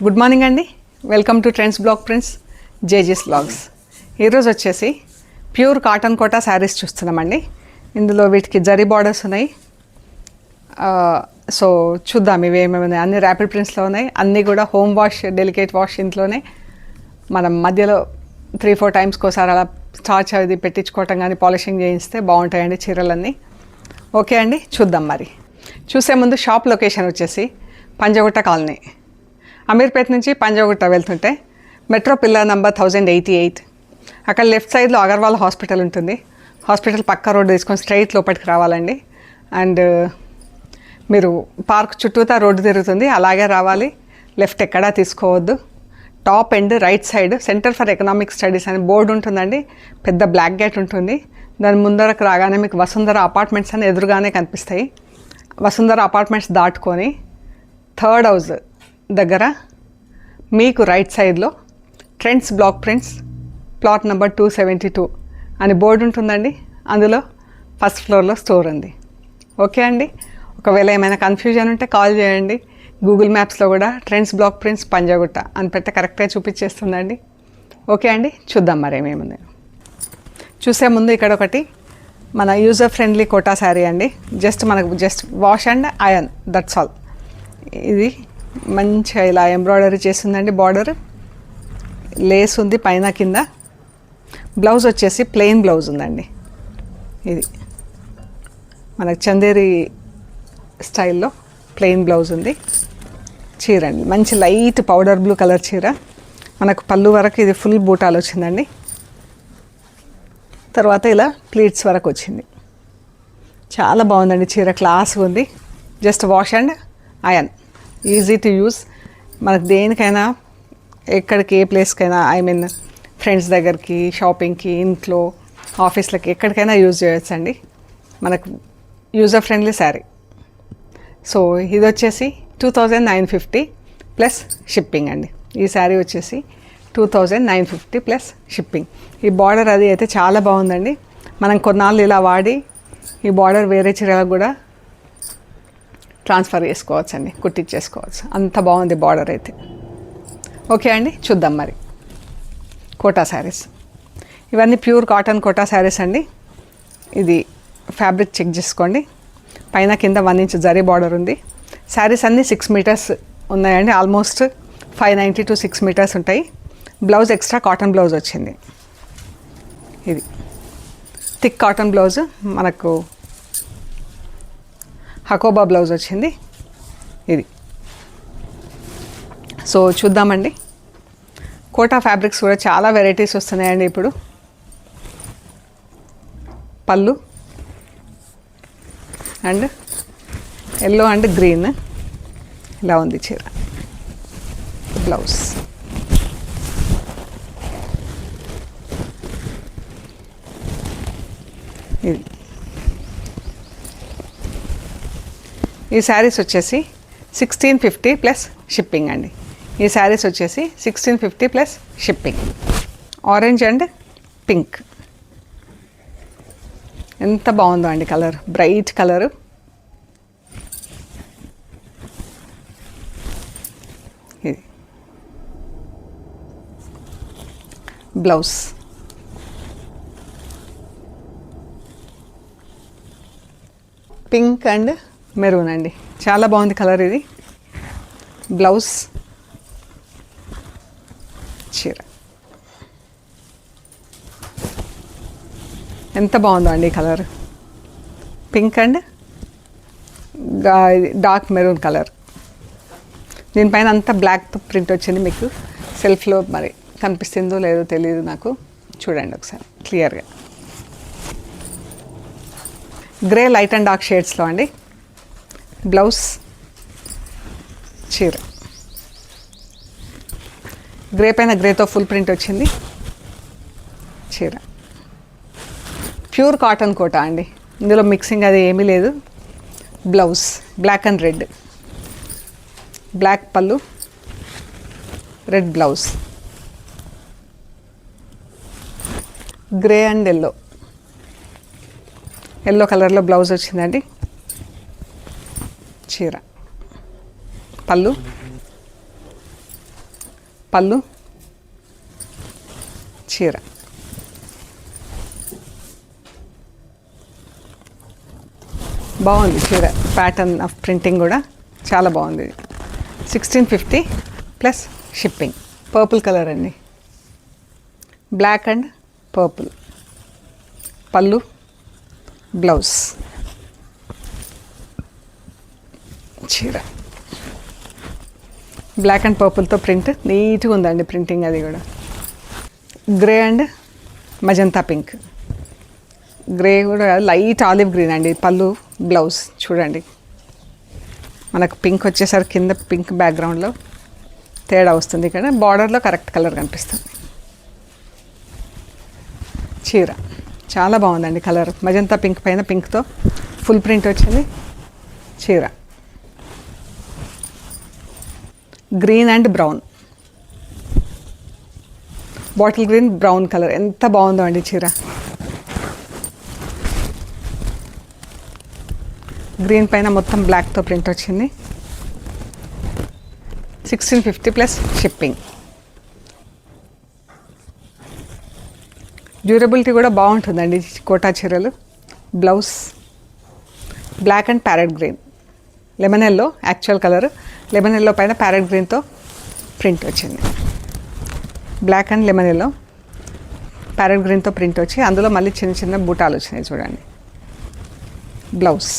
Good morning అండి. Welcome to trends blog prints జేజీస్ blogs. ఈరోజు వచ్చేసి ప్యూర్ కాటన్ కోటా శారీస్ చూస్తున్నామండి. ఇందులో వీటికి జరీ బార్డర్స్ ఉన్నాయి. సో చూద్దాం ఇవి ఏమేమి ఉన్నాయి. అన్ని ర్యాపిడ్ ప్రింట్స్లో ఉన్నాయి. అన్నీ కూడా హోమ్ వాష్, డెలికేట్ వాష్ ఇంట్లోనే మనం మధ్యలో 3-4 టైమ్స్కి ఒకసారి అలా స్టార్చ్ అది పెట్టించుకోవటం కానీ పాలిషింగ్ చేయిస్తే బాగుంటాయండి చీరలన్నీ. ఓకే అండి, చూద్దాం. మరి చూసే ముందు షాప్ లొకేషన్ వచ్చేసి పంజగుట్ట కాలనీ, అమీర్పేట నుంచి పంజగుట్ట వెళ్తుంటే మెట్రో పిల్లర్ నంబర్ 1088. అక్కడ లెఫ్ట్ సైడ్లో అగర్వాల్ హాస్పిటల్ ఉంటుంది. హాస్పిటల్ పక్క రోడ్డు తీసుకొని స్ట్రైట్ లోపలికి రావాలండి. అండ్ మీరు పార్క్ చుట్టూతా రోడ్డు తిరుగుతుంది, అలాగే రావాలి. లెఫ్ట్ ఎక్కడా తీసుకోవద్దు. Top end right side centre for economic studies అని బోర్డు ఉంటుందండి. పెద్ద బ్లాక్ గేట్ ఉంటుంది. దాని ముందరకు రాగానే మీకు వసుంధర అపార్ట్మెంట్స్ అని ఎదురుగానే కనిపిస్తాయి. వసుంధర అపార్ట్మెంట్స్ దాటుకొని థర్డ్ హౌస్ దగ్గర మీకు రైట్ సైడ్లో trends block prints plot number 272 అని బోర్డు ఉంటుందండి. అందులో ఫస్ట్ ఫ్లోర్లో స్టోర్ ఉంది. ఓకే అండి, ఒకవేళ ఏమైనా కన్ఫ్యూజన్ ఉంటే కాల్ చేయండి. గూగుల్ మ్యాప్స్లో కూడా ట్రెండ్స్ బ్లాక్ ప్రింట్స్ పంజగుట్ట అని పెడితే కరెక్ట్గా చూపించేస్తుందండి. ఓకే అండి, చూద్దాం మరి ఏమేముంది. చూసే ముందు ఇక్కడ ఒకటి మన యూజర్ ఫ్రెండ్లీ కోటా శారీ అండి. మనకు wash and iron, that's all. ఇది మంచిగా ఇలా ఎంబ్రాయిడరీ చేస్తుందండి. బార్డర్ లేస్ ఉంది పైన కింద. బ్లౌజ్ వచ్చేసి ప్లెయిన్ బ్లౌజ్ ఉందండి. ఇది మనకు చందేరి స్టైల్లో ప్లెయిన్ బ్లౌజ్ ఉంది. చీర అండి మంచి లైట్ పౌడర్ బ్లూ కలర్ చీర. మనకు పళ్ళు వరకు ఇది ఫుల్ బూటాలు వచ్చిందండి. తర్వాత ఇలా ప్లీట్స్ వరకు వచ్చింది. చాలా బాగుందండి చీర, క్లాస్ ఉంది. Just wash and iron, easy to use. మనకు దేనికైనా ఎక్కడికి ఏ ప్లేస్కైనా, ఐ మీన్ ఫ్రెండ్స్ దగ్గరికి, షాపింగ్కి, ఇంట్లో, ఆఫీస్లకి ఎక్కడికైనా యూజ్ చేయొచ్చండి. మనకు యూజర్ ఫ్రెండ్లీ శారీ. సో ఇది వచ్చేసి 2950 ప్లస్ షిప్పింగ్ అండి. ఈ శారీ వచ్చేసి 2950 ప్లస్ షిప్పింగ్. ఈ బార్డర్ అది అయితే చాలా బాగుందండి. మనం కొన్నాళ్ళు ఇలా వాడి ఈ బార్డర్ వేరే చీరలకు కూడా ట్రాన్స్ఫర్ చేసుకోవచ్చు అండి, కుట్టించేసుకోవచ్చు. అంత బాగుంది బార్డర్ అయితే. ఓకే అండి, చూద్దాం మరి కోటా శారీస్. ఇవన్నీ ప్యూర్ కాటన్ కోటా శారీస్ అండి. ఇది ఫ్యాబ్రిక్ చెక్ చేసుకోండి. పైన కింద 1 ఇంచ్ జరీ బార్డర్ ఉంది. శారీస్ అన్నీ 6 మీటర్స్ ఉన్నాయండి. ఆల్మోస్ట్ 590 to 6 మీటర్స్ ఉంటాయి. బ్లౌజ్ ఎక్స్ట్రా కాటన్ బ్లౌజ్ వచ్చింది. ఇది థిక్ కాటన్ బ్లౌజ్, మనకు హకోబా బ్లౌజ్ వచ్చింది. ఇది సో చూద్దామండి. కోటా ఫ్యాబ్రిక్స్ కూడా చాలా వెరైటీస్ వస్తున్నాయండి ఇప్పుడు. పళ్ళు అండ్ ఎల్లో అండ్ గ్రీన్ ఇలా ఉంది చీర. బ్లౌజ్ ఇది. ఈ శారీస్ వచ్చేసి 1650 ప్లస్ షిప్పింగ్ అండి. ఈ శారీస్ వచ్చేసి 1650 plus shipping. Orange and pink ఎంత బాగుందో అండి కలర్, బ్రైట్ కలరు. ఇది బ్లౌజ్. పింక్ అండ్ మెరూన్ అండి, చాలా బాగుంది కలర్ ఇది. బ్లౌజ్, చీర ఎంత బాగుందో అండి colour. Pink and dark maroon colour. దీనిపైన అంతా బ్లాక్ ప్రింట్ వచ్చింది. మీకు సెల్ఫ్లో మరి కనిపిస్తుందో లేదో తెలియదు నాకు, చూడండి ఒకసారి క్లియర్గా. గ్రే లైట్ అండ్ డార్క్ షేడ్స్లో అండి. బ్లౌజ్, చీర గ్రే పైన గ్రేతో ఫుల్ ప్రింట్ వచ్చింది. చీర ప్యూర్ కాటన్ కోటా అండి. ఇందులో మిక్సింగ్ అది ఏమీ లేదు. Blouse black and red, black పళ్ళు, red blouse, grey and yellow కలర్లో బ్లౌజ్ వచ్చిందండి. చీర పళ్ళు, పళ్ళు, చీర. బాగుంది చీర, ప్యాటర్న్ ఆఫ్ ప్రింటింగ్ కూడా చాలా బాగుంది. 1650 ప్లస్ షిప్పింగ్. పర్పుల్ కలర్ అండి, బ్లాక్ అండ్ పర్పుల్. పళ్ళు, బ్లౌజ్, చీర. బ్లాక్ అండ్ పర్పుల్తో ప్రింట్ నీట్గా ఉందండి ప్రింటింగ్. అది కూడా grey and magenta pink. Grey కూడా లైట్ ఆలివ్ గ్రీన్ అండి. పళ్ళు, బ్లౌజ్ చూడండి. మనకు పింక్ వచ్చేసరికి కింద పింక్ బ్యాక్గ్రౌండ్లో తేడా వస్తుంది, ఇక్కడ బార్డర్లో కరెక్ట్ కలర్ కనిపిస్తుంది. చీర చాలా బాగుందండి కలర్. మజంతా పింక్ పైన పింక్తో ఫుల్ ప్రింట్ వచ్చింది. చీర green and brown, bottle green brown colour. ఎంత బాగుందో అండి చీర. గ్రీన్ పైన మొత్తం బ్లాక్తో ప్రింట్ వచ్చింది. 1650 ప్లస్ షిప్పింగ్. డ్యూరబిలిటీ కూడా బాగుంటుందండి కోటా చీరలు. Blouse black and parrot green, lemon yellow actual colour. Lemon yellow పైన ప్యారెట్ గ్రీన్తో ప్రింట్ వచ్చింది. Black and lemon yellow parrot గ్రీన్తో ప్రింట్ వచ్చి అందులో మళ్ళీ చిన్న చిన్న బూటాలు వచ్చినాయి చూడండి. Blouse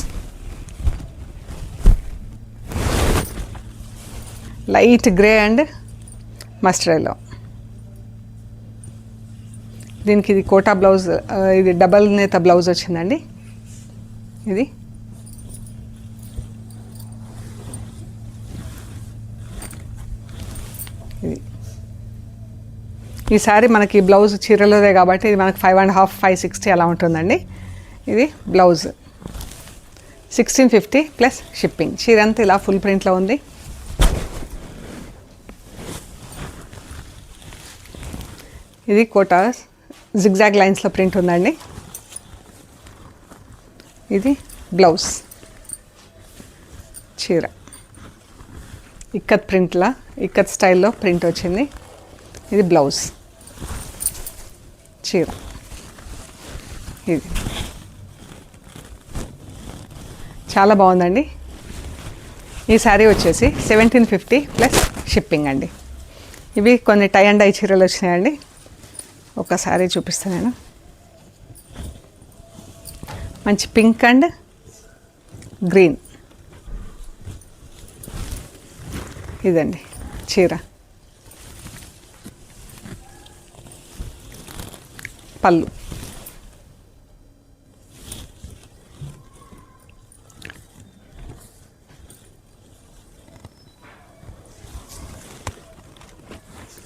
light grey and mustard yellow. దీనికి ఇది కోటా బ్లౌజ్, ఇది డబల్ నేత బ్లౌజ్ వచ్చిందండి. ఇది ఈ సారీ మనకి బ్లౌజ్ చీరలోదే కాబట్టి ఇది మనకి 5.5, 560 అలా ఉంటుందండి. ఇది బ్లౌజ్ 1650 ప్లస్ షిప్పింగ్. చీర అంతా ఇలా ఫుల్ ప్రింట్లో ఉంది. ఇది కోటా జిగ్జాగ్ లైన్స్లో ప్రింట్ ఉందండి. ఇది బ్లౌజ్, చీర ఇక్కత్ ప్రింట్లా, ఇక్కత్ స్టైల్లో ప్రింట్ వచ్చింది. ఇది బ్లౌజ్, చీర. ఇది చాలా బాగుందండి. ఈ శారీ వచ్చేసి 1750 ప్లస్ షిప్పింగ్ అండి. ఇవి కొన్ని టై అండ్ డై చీరలు వచ్చినాయండి. ఒక శారీ చూపిస్తాను నేను. మంచి పింక్ అండ్ గ్రీన్. ఇదండి చీర. పళ్ళు,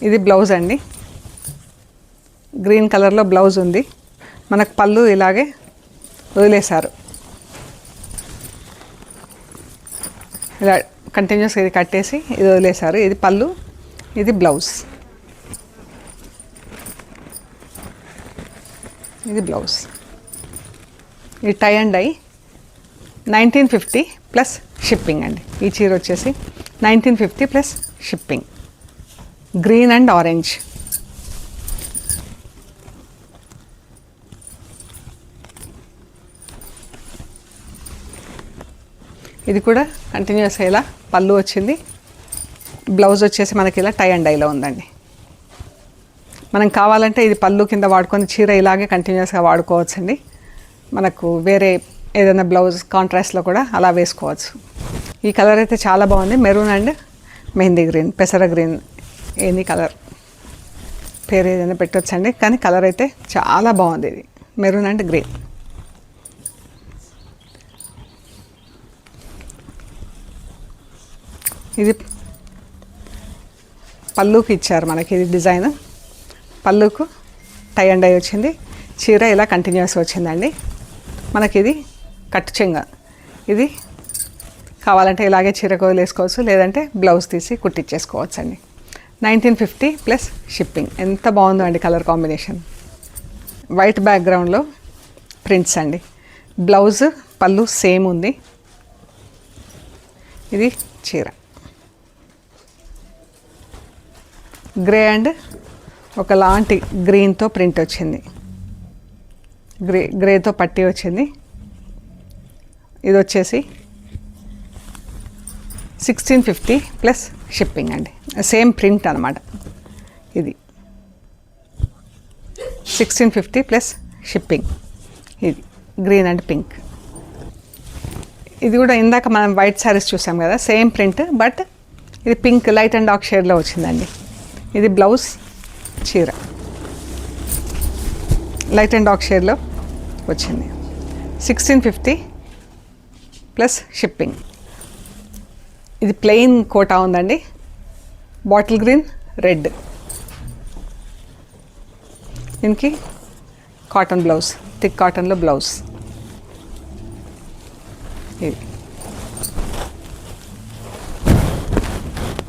ఇది బ్లౌజ్ అండి. గ్రీన్ కలర్లో బ్లౌజ్ ఉంది. మనకు పళ్ళు ఇలాగే వదిలేశారు. ఇలా కంటిన్యూస్గా ఇది కట్టేసి ఇది వదిలేశారు. ఇది పళ్ళు, ఇది బ్లౌజ్. ఇది బ్లౌజ్. ఇది tie and dye 1950 plus shipping అండి. ఈ చీర వచ్చేసి 1950 plus shipping. Green and orange. ఇది కూడా కంటిన్యూస్గా ఇలా పళ్ళు వచ్చింది. బ్లౌజ్ వచ్చేసి మనకి ఇలా టై అండ్ డైలో ఉందండి. మనం కావాలంటే ఇది పళ్ళు కింద వాడుకొని చీర ఇలాగే కంటిన్యూస్గా వాడుకోవచ్చండి. మనకు వేరే ఏదైనా బ్లౌజ్ కాంట్రాస్ట్లో కూడా అలా వేసుకోవచ్చు. ఈ కలర్ అయితే చాలా బాగుంది. మెరూన్ అండ్ మెహందీ గ్రీన్, పెసర గ్రీన్, ఎనీ కలర్ పేరు ఏదైనా పెట్టొచ్చండి. కానీ కలర్ అయితే చాలా బాగుంది. ఇది మెరూన్ అండ్ గ్రీన్. ఇది పళ్ళుకి ఇచ్చారు మనకి. ఇది డిజైన్ పళ్ళుకు టై అండ్ డై వచ్చింది. చీర ఇలా కంటిన్యూస్ వచ్చిందండి. మనకి ఇది కట్టు చెంగ. ఇది కావాలంటే ఇలాగే చీరకు వేసుకోవచ్చు, లేదంటే బ్లౌజ్ తీసి కుట్టించేసుకోవచ్చు అండి. 1950 ప్లస్ షిప్పింగ్. ఎంత బాగుందో అండి కలర్ కాంబినేషన్. వైట్ బ్యాక్గ్రౌండ్లో ప్రింట్స్ అండి. బ్లౌజ్ పళ్ళు సేమ్ ఉంది. ఇది చీర. గ్రే అండ్ ఒకలాంటి గ్రీన్తో ప్రింట్ వచ్చింది, గ్రేతో పట్టి వచ్చింది. ఇది వచ్చేసి 1650 ప్లస్ షిప్పింగ్ అండి. సేమ్ ప్రింట్ అనమాట. ఇది 1650 ప్లస్ షిప్పింగ్. ఇది గ్రీన్ అండ్ పింక్. ఇది కూడా ఇందాక మనం వైట్ శారీస్ చూసాం కదా, సేమ్ ప్రింట్, బట్ ఇది పింక్ లైట్ అండ్ డార్క్ షేడ్లో వచ్చిందండి. ఇది బ్లౌజ్, చీర లైట్ అండ్ డార్క్ షేడ్లో వచ్చింది. 1650 ప్లస్ షిప్పింగ్. ఇది ప్లెయిన్ కోటా ఉందండి, బాటిల్ గ్రీన్, రెడ్. దీనికి కాటన్ బ్లౌజ్, థిక్ కాటన్లో బ్లౌజ్. ఇది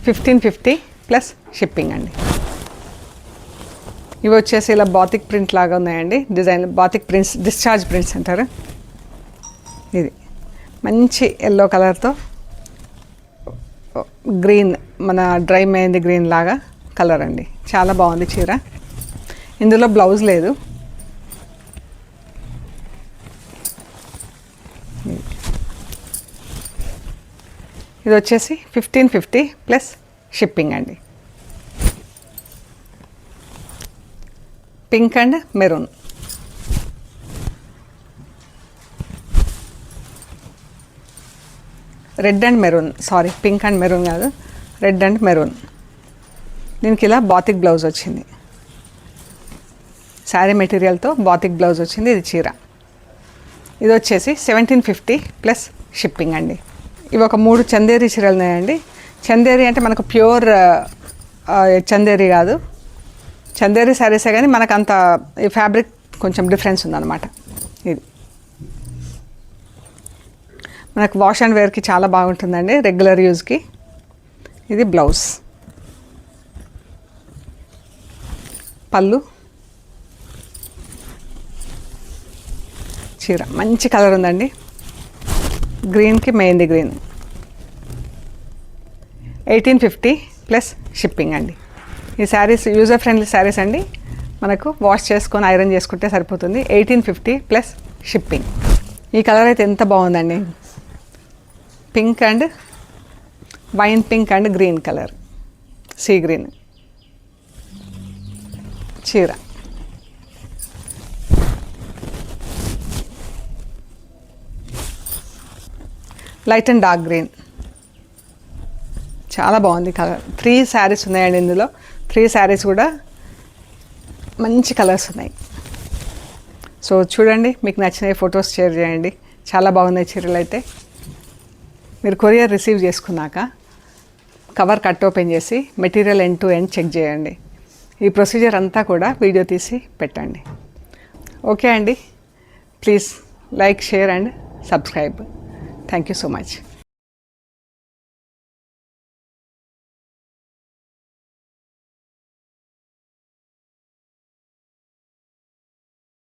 1550 ప్లస్ షిప్పింగ్ అండి. ఇవి వచ్చేసి ఇలా బాతిక్ ప్రింట్ లాగా ఉన్నాయండి, design batik prints, discharge prints అంటారు. ఇది మంచి ఎల్లో కలర్తో గ్రీన్, మన డ్రై మెహందీ గ్రీన్ లాగా కలర్ అండి. చాలా బాగుంది చీర. ఇందులో బ్లౌజ్ లేదు. ఇది వచ్చేసి 1550 ప్లస్ షిప్పింగ్ అండి. Pink and maroon. Red and maroon, sorry pink and maroon కాదు, రెడ్ అండ్ మెరూన్. దీనికి ఇలా బాతిక్ బ్లౌజ్ వచ్చింది, శారీ మెటీరియల్తో బాతిక్ బ్లౌజ్ వచ్చింది. ఇది చీర. ఇది వచ్చేసి 1750 ప్లస్ షిప్పింగ్ అండి. ఇవి ఒక 3 చందేరి చీరలు ఉన్నాయండి. చందేరి అంటే మనకు ప్యూర్ చందేరి కాదు, చందేరి శారీసే కానీ మనకు అంత ఈ ఫ్యాబ్రిక్ కొంచెం డిఫరెన్స్ ఉందన్నమాట. ఇది మనకు వాష్ అండ్ వేర్కి చాలా బాగుంటుందండి, రెగ్యులర్ యూజ్కి. ఇది బ్లౌజ్, పళ్ళు, చీర మంచి కలర్ ఉందండి, గ్రీన్కి మెహందీ గ్రీన్. 1850 ప్లస్ షిప్పింగ్ అండి. ఈ శారీస్ యూజర్ ఫ్రెండ్లీ శారీస్ అండి, మనకు వాష్ చేసుకొని ఐరన్ చేసుకుంటే సరిపోతుంది. 1850 ప్లస్ షిప్పింగ్. ఈ కలర్ అయితే ఎంత బాగుందండి, pink and wine pink and green colour, sea green. చీర లైట్ అండ్ డార్క్ గ్రీన్. చాలా బాగుంది కలర్. 3 శారీస్ ఉన్నాయండి ఇందులో. 3 శారీస్ కూడా మంచి కలర్స్ ఉన్నాయి. సో చూడండి, మీకు నచ్చిన ఫొటోస్ షేర్ చేయండి. చాలా బాగున్నాయి చీరలు అయితే. మీరు కొరియర్ రిసీవ్ చేసుకున్నాక కవర్ కట్ ఓపెన్ చేసి material end to end check చేయండి. ఈ ప్రొసీజర్ అంతా కూడా వీడియో తీసి పెట్టండి. ఓకే అండి, please like, share and subscribe. Thank you so much.